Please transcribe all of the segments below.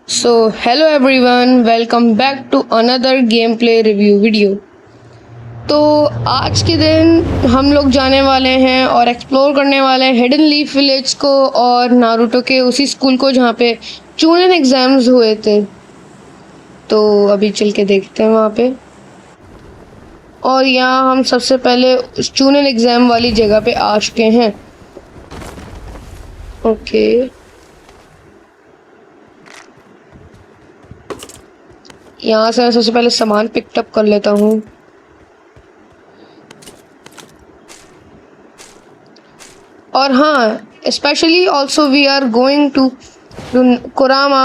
Hello everyone, welcome back to another gameplay review video। तो आज के दिन हम लोग जाने वाले हैं और एक्सप्लोर करने वाले हैं हिडन लीफ विलेज को और नारुतो के उसी स्कूल को जहाँ पे चूनन एग्जाम्स हुए थे। तो अभी चल के देखते हैं वहाँ पे। और यहाँ हम सबसे पहले चूनन एग्जाम वाली जगह पे आ चुके हैं। ओके, यहाँ से मैं सबसे पहले सामान पिकअप कर लेता हूँ। और हाँ, specially also we are going to Kurama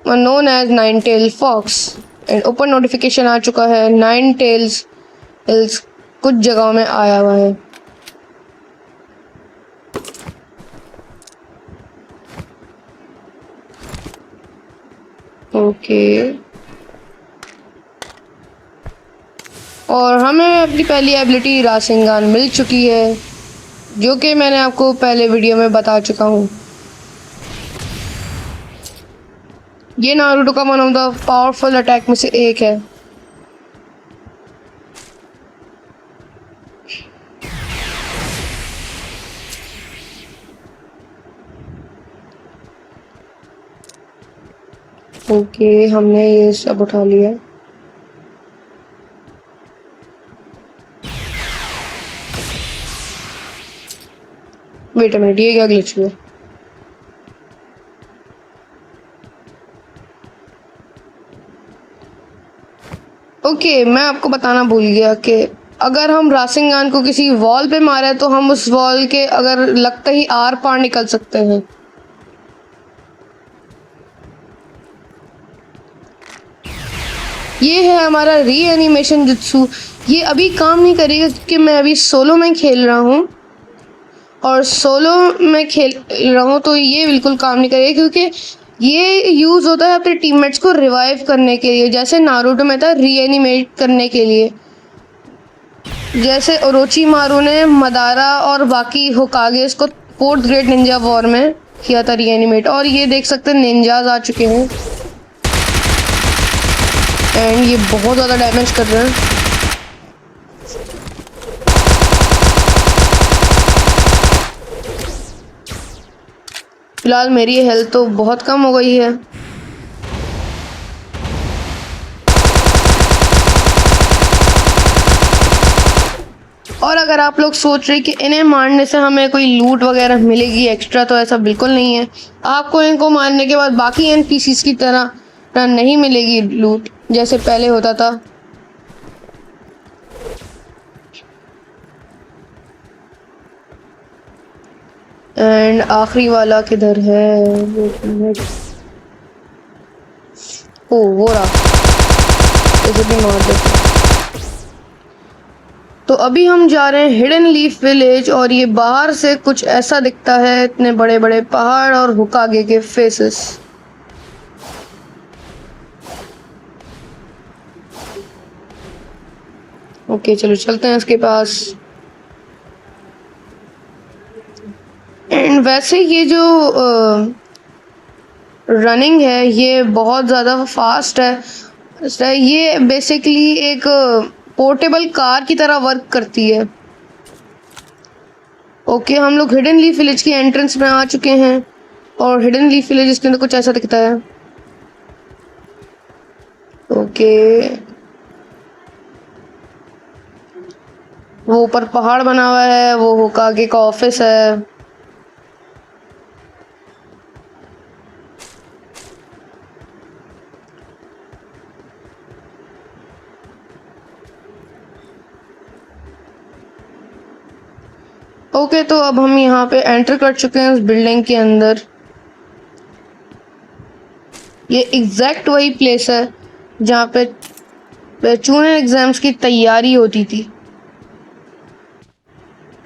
known as nine tail fox and open notification आ चुका है। नाइन टेल्स हिल्स कुछ जगहों में आया हुआ है। ओके, और हमें अपनी पहली एबिलिटी रासेंगान मिल चुकी है, जो कि मैंने आपको पहले वीडियो में बता चुका हूँ। ये नारुतो का one of the powerful attack में से एक है। ओके, हमने ये सब उठा लिया। वेट अ मिनट, ये क्या ग्लिच हुआ? ओके, मैं आपको बताना भूल गया कि अगर हम रासिंगान को किसी वॉल पे मारे तो हम उस वॉल के अगर लगते ही आर पार निकल सकते हैं। ये है हमारा री एनिमेशन जुत्सु। ये अभी काम नहीं करेगा क्योंकि मैं अभी सोलो में खेल रहा हूँ, और सोलो में खेल रहा हूँ तो ये बिल्कुल काम नहीं करेगा क्योंकि ये यूज़ होता है अपने टीममेट्स को रिवाइव करने के लिए, जैसे नारुतो में था रीएनिमेट करने के लिए। जैसे ओरोचिमारू ने मदारा और बाकी होकागे को फोर्थ ग्रेट निंजा वॉर में किया था रीएनिमेट। और ये देख सकते हैं निंजाज आ चुके हैं एंड ये बहुत ज़्यादा डैमेज कर रहे हैं। फिलहाल मेरी हेल्थ तो बहुत कम हो गई है। और अगर आप लोग सोच रहे कि इन्हें मारने से हमें कोई लूट वगैरह मिलेगी एक्स्ट्रा, तो ऐसा बिल्कुल नहीं है। आपको इनको मारने के बाद बाकी एनपीसीज की तरह नहीं मिलेगी लूट जैसे पहले होता था। एंड आखिरी वाला किधर है? ओ वो रहा, इसे भी मार देते। तो अभी हम जा रहे हैं हिडन लीफ विलेज, और ये बाहर से कुछ ऐसा दिखता है, इतने बड़े बड़े पहाड़ और होकागे के फेसेस। ओके, चलो चलते हैं इसके पास। एंड वैसे ये जो रनिंग है ये बहुत ज़्यादा फास्ट है। ये बेसिकली एक पोर्टेबल कार की तरह वर्क करती है। ओके, हम लोग हिडन लीफ विलेज की एंट्रेंस में आ चुके हैं, और हिडन लीफ विलेज इसके अंदर कुछ ऐसा दिखता है। ओके, वो ऊपर पहाड़ बना हुआ है, वो होकागे का ऑफिस है। ओके, तो अब हम यहाँ पे एंटर कर चुके हैं उस बिल्डिंग के अंदर। ये एग्जैक्ट वही प्लेस है जहाँ पे चूनन एग्जाम्स की तैयारी होती थी।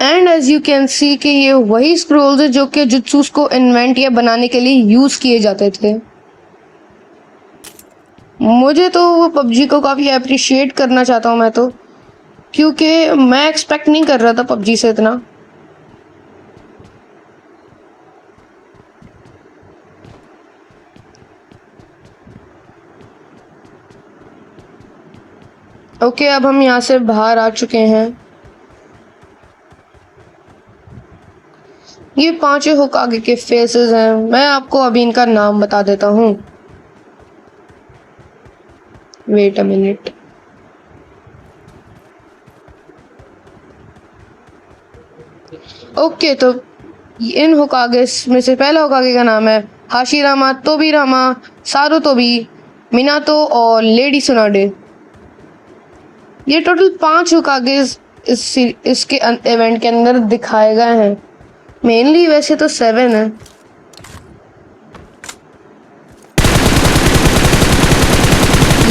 And as you can see कि ये वही स्क्रोल्स है जो कि जुत्सूस को इन्वेंट या बनाने के लिए यूज किए जाते थे। मुझे तो वो पबजी को काफ़ी अप्रिशिएट करना चाहता हूँ मैं तो, क्योंकि मैं एक्सपेक्ट नहीं कर रहा था पबजी से इतना। ओके, अब हम यहाँ से बाहर आ चुके हैं। ये 5 होकागे के फेसेस हैं। मैं आपको अभी इनका नाम बता देता हूँ। Wait a minute. ओके, तो इन होकागे में से पहला होकागे का नाम है हाशिरामा, तोबीरामा, सारुतोबी, मिनातो और लेडी सुनाडे। ये टोटल 5 होकागे इसके इवेंट के अंदर दिखाए गए हैं। मेनली वैसे तो 7 है।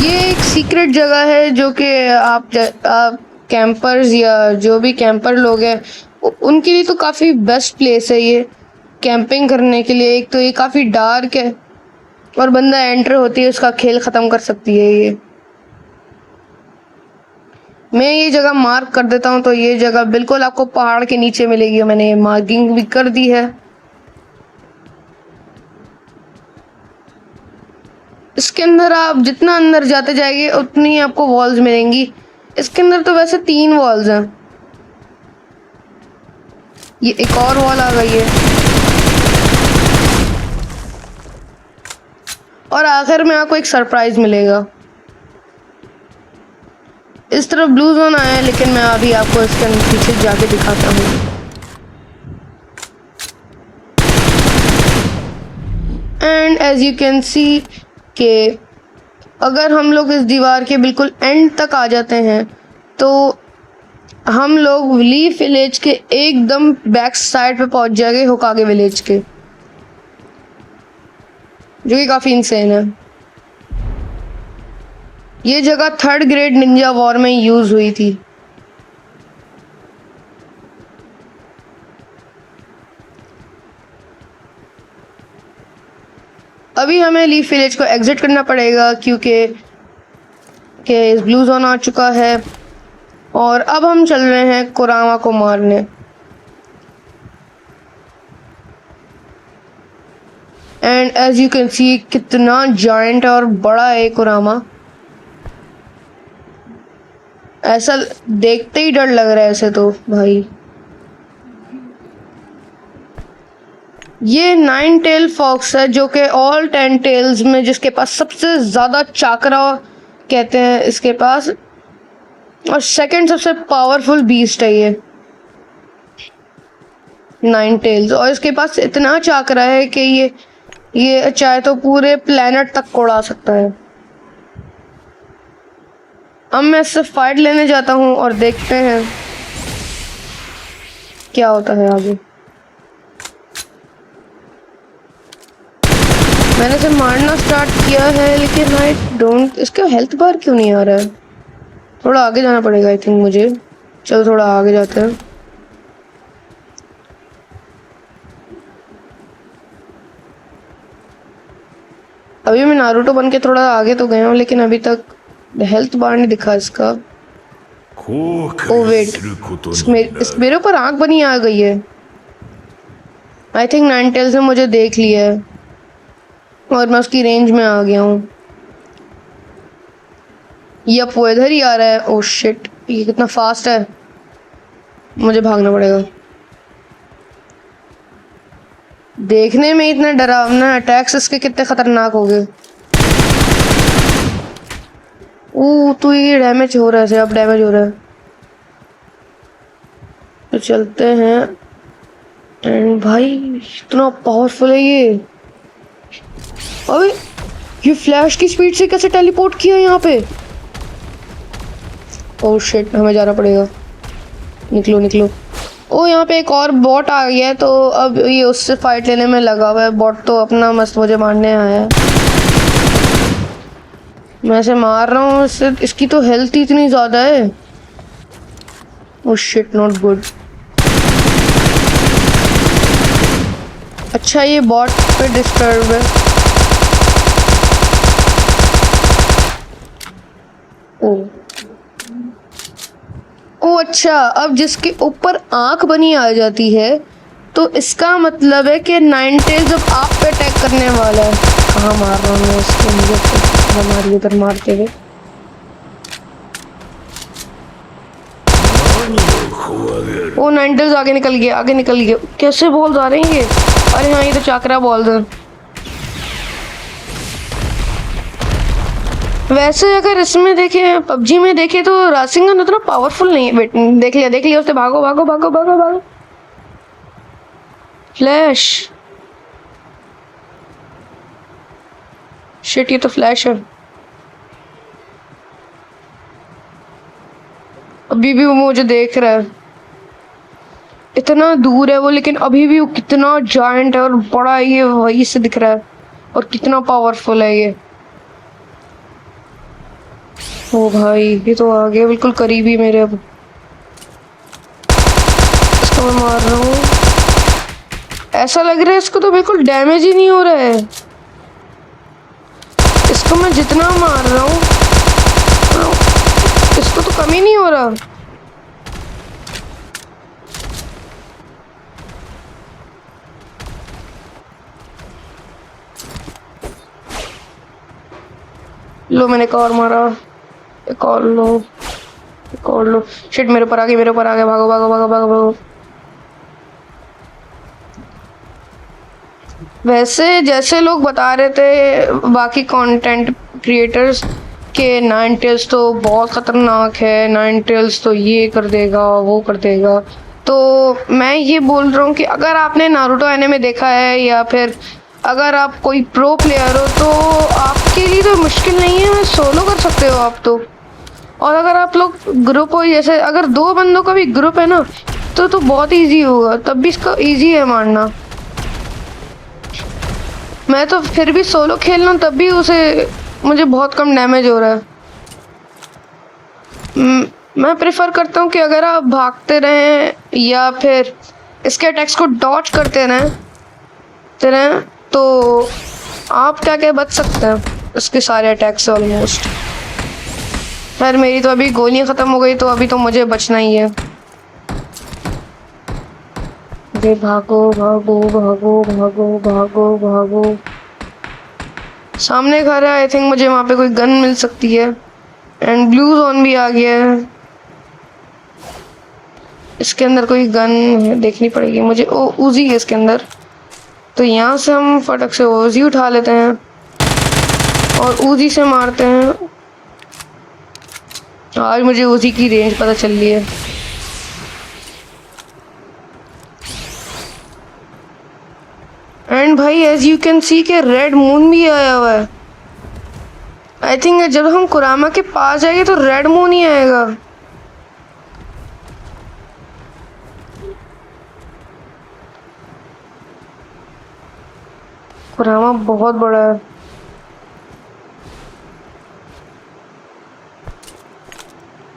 ये एक सीक्रेट जगह है जो कि आप कैंपर्स या जो भी कैंपर लोग हैं उनके लिए तो काफ़ी बेस्ट प्लेस है ये कैंपिंग करने के लिए। एक तो ये काफ़ी डार्क है और बंदा एंटर होती है उसका खेल ख़त्म कर सकती है ये। मैं ये जगह मार्क कर देता हूँ, तो ये जगह बिल्कुल आपको पहाड़ के नीचे मिलेगी। मैंने ये मार्किंग भी कर दी है। इसके अंदर आप जितना अंदर जाते जाएंगे उतनी आपको वॉल्स मिलेंगी। इसके अंदर तो वैसे 3 वॉल्स हैं। ये एक और वॉल आ गई है और आखिर में आपको एक सरप्राइज मिलेगा। इस तरफ ब्लू जोन आया है, लेकिन मैं अभी आपको इसके पीछे जाके दिखाता हूँ। And as you can see कि अगर हम लोग इस दीवार के बिल्कुल एंड तक आ जाते हैं तो हम लोग लीफ विलेज के एकदम बैक साइड पे पहुंच जाएंगे होकागे विलेज के, जो कि काफ़ी इंसेन है। ये जगह 3rd ग्रेड निंजा वॉर में यूज हुई थी। अभी हमें लीफ विलेज को एग्जिट करना पड़ेगा क्योंकि इस ब्लू जोन आ चुका है और अब हम चल रहे हैं कुरामा को मारने। And as you can see कितना जायंट और बड़ा है कुरामा। ऐसा देखते ही डर लग रहा है ऐसे तो भाई। ये 9 टेल फॉक्स है जो कि ऑल 10 टेल्स में जिसके पास सबसे ज़्यादा चाकरा कहते हैं इसके पास, और सेकंड सबसे पावरफुल बीस्ट है ये 9 टेल्स। और इसके पास इतना चाकरा है कि ये चाहे तो पूरे प्लेनेट तक को उड़ा सकता है। अब मैं इससे फाइट लेने जाता हूँ और देखते हैं क्या होता है आगे। मैंने इसे मारना स्टार्ट किया है लेकिन आई डोंट, इसका हेल्थ बार क्यों नहीं आ रहा है? थोड़ा आगे जाना पड़ेगा आई थिंक मुझे। चलो थोड़ा आगे जाते हैं। अभी मैं नारुतो बन के थोड़ा आगे तो गया हूँ लेकिन अभी तक हेल्थ बार नहीं दिखा इसका। ओ वेट, मेरे ऊपर आंख बनी आ गई है। आई थिंक 9 टेल्स ने मुझे देख लिया है और मैं उसकी रेंज में आ गया हूँ। यप, वो इधर ही आ रहा है। ओह शिट, ये कितना फास्ट है। मुझे भागना पड़ेगा। देखने में इतना डरावना अटैक्स इसके कितने खतरनाक हो गए। तो ये डैमेज हो रहा है, अब डैमेज हो रहा है। तो चलते हैं। एंड भाई इतना पावरफुल है ये। अबे ये फ्लैश की स्पीड से कैसे टेलीपोर्ट किया यहाँ पे? ओह शिट, हमें जाना पड़ेगा। निकलो निकलो। ओ यहाँ पे एक और बॉट आ गया है, तो अब ये उससे फाइट लेने में लगा हुआ है। बॉट तो अपना मस्त मुझे मारने आया है। मैं इसे मार रहा हूँ, इससे इसकी तो हेल्थ ही इतनी ज़्यादा है। Oh shit, not good. अच्छा ये बॉट पे डिस्टर्ब है। ओ अच्छा, अब जिसके ऊपर आंख बनी आ जाती है तो इसका मतलब है कि 9 टेल्स जब आप पे अटैक करने वाला है। कहाँ मार रहा हूँ मैं इसको? मुझे हमारी उधर मारते हुए। वो नाइनटेल्स आगे निकल गया, आगे निकल गया। कैसे बॉल आ रहे हैं ये? अरे हाँ, ये तो चाकरा बॉल है। वैसे अगर इसमें देखे, पबजी में देखे तो रासिंगन उतना पावरफुल नहीं है। वेट, देख लिया उसने। भागो भागो भागो भागो भागो। फ्लैश, शिट, ये तो फ्लैश है। अभी भी वो मुझे देख रहा है। इतना दूर है वो, लेकिन अभी भी वो कितना जायंट है और बड़ा है ये, वही से दिख रहा है। और कितना पावरफुल है ये। ओ भाई, ये तो आ गया बिल्कुल करीबी मेरे। अब इसको मैं मार रहा हूँ। ऐसा लग रहा है इसको तो बिल्कुल डैमेज ही नहीं हो रहा है। इसको मैं जितना मार रहा हूँ, इसको तो कम ही नहीं हो रहा। लो, मैंने एक और मारा। एक और लो, एक और लो। शिट, मेरे ऊपर आ गया, मेरे ऊपर आ गया। भागो भागो भागो भागो भागो। वैसे जैसे लोग बता रहे थे बाकी कंटेंट क्रिएटर्स के, नाइनटेल्स तो बहुत खतरनाक है, नाइनटेल्स तो ये कर देगा वो कर देगा। तो मैं ये बोल रहा हूँ कि अगर आपने नारुतो एनिमे देखा है या फिर अगर आप कोई प्रो प्लेयर हो तो आपके लिए तो मुश्किल नहीं है, सोलो कर सकते हो आप तो। और अगर आप लोग ग्रुप हो, जैसे अगर 2 बंदों का भी ग्रुप है ना, तो बहुत इजी होगा। तब भी इसका इजी है मारना। मैं तो फिर भी सोलो खेल रहा हूँ, तब भी उसे मुझे बहुत कम डैमेज हो रहा है। मैं प्रेफर करता हूँ कि अगर आप भागते रहें या फिर इसके अटैक्स को डॉज करते रहें तो आप क्या बच सकते हैं इसके सारे अटैक से ऑलमोस्ट। खैर, मेरी तो अभी गोलियां ख़त्म हो गई, तो अभी तो मुझे बचना ही है। अरे भागो भागो भागो भागो भागो भागो। सामने घर है, आई थिंक मुझे वहाँ पे कोई गन मिल सकती है। एंड ब्लू जोन भी आ गया है। इसके अंदर कोई गन है, देखनी पड़ेगी मुझे। ओ, उजी है इसके अंदर। तो यहाँ से हम फटक से उजी उठा लेते हैं और उजी से मारते हैं। आज मुझे उजी की रेंज पता चल रही है। एंड भाई, एज यू कैन सी के रेड मून भी आया हुआ है। आई थिंक जब हम कुरामा के पास जाएंगे तो रेड मून ही आएगा। कुरामा बहुत बड़ा है।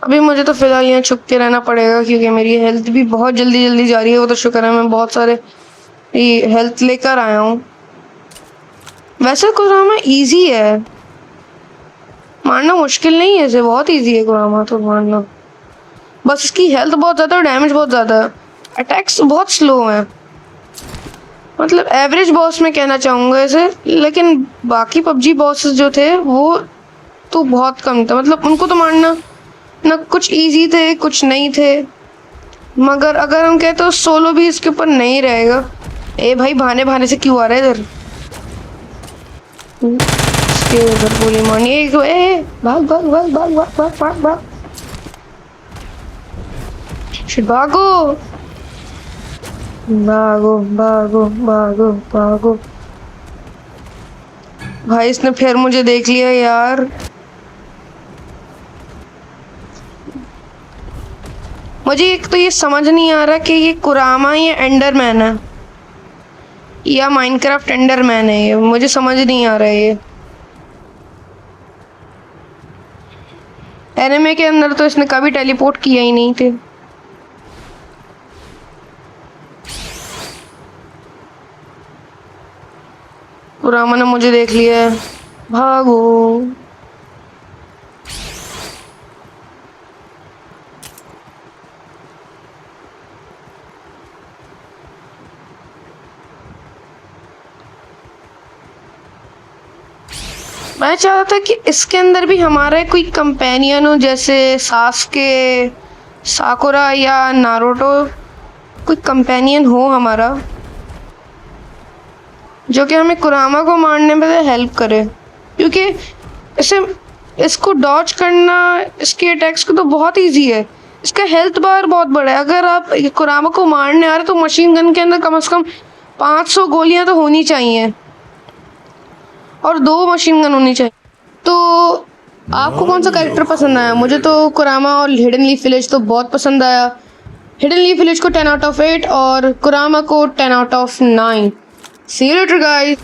अभी मुझे तो फिलहाल यहाँ छुप के रहना पड़ेगा क्योंकि मेरी हेल्थ भी बहुत जल्दी जल्दी जा रही है। वो तो शुक्र है मैं बहुत सारे हेल्थ लेकर आया हूँ। वैसे कुरामा इजी है, मारना मुश्किल नहीं है। इसे बहुत इजी है कुरामा तो मारना। बस इसकी हेल्थ बहुत ज़्यादा और डैमेज बहुत ज़्यादा है। अटैक्स बहुत स्लो हैं, मतलब एवरेज बॉस में कहना चाहूँगा इसे। लेकिन बाकी पबजी बॉसेस जो थे वो तो बहुत कम थे, मतलब उनको तो मारना ना कुछ इजी थे कुछ नहीं थे। मगर अगर हम कहें तो सोलो भी इसके ऊपर नहीं रहेगा। ए भाई, भाने भाने से क्यों आ रहा है इधर? इसके उधर गोली मारनी है। ए भाग भाग भाग भाग भाग भाग भाग भाग। शिट, भागो भागो भागो भागो भागो। भाई, इसने फिर मुझे देख लिया यार। मुझे एक तो ये समझ नहीं आ रहा कि ये कुरामा या एंडरमैन है या माइनक्राफ्ट एंडरमैन है। ये मुझे समझ नहीं आ रहा है। ये एनिमे के अंदर तो इसने कभी टेलीपोर्ट किया ही नहीं थे। कुरामा ने मुझे देख लिया है। भागो। मैं चाहता था कि इसके अंदर भी हमारा कोई कंपेनियन हो, जैसे सासके साकुरा या नारुतो कोई कंपेनियन हो हमारा जो कि हमें कुरामा को मारने में हेल्प करे, क्योंकि इसको डॉज करना इसके अटैक्स को तो बहुत इजी है। इसका हेल्थ बार बहुत बड़ा है। अगर आप कुरामा को मारने आ रहे तो मशीन गन के अंदर कम से कम 500 गोलियां तो होनी चाहिए और 2 मशीन गन होनी चाहिए। तो आपको कौन सा कैरेक्टर पसंद आया? मुझे तो कुरामा और हिडन लीफ विलेज तो बहुत पसंद आया। हिडन लीफ विलेज को 10 आउट ऑफ 8 और कुरामा को 10 out of 9। See you later, guys.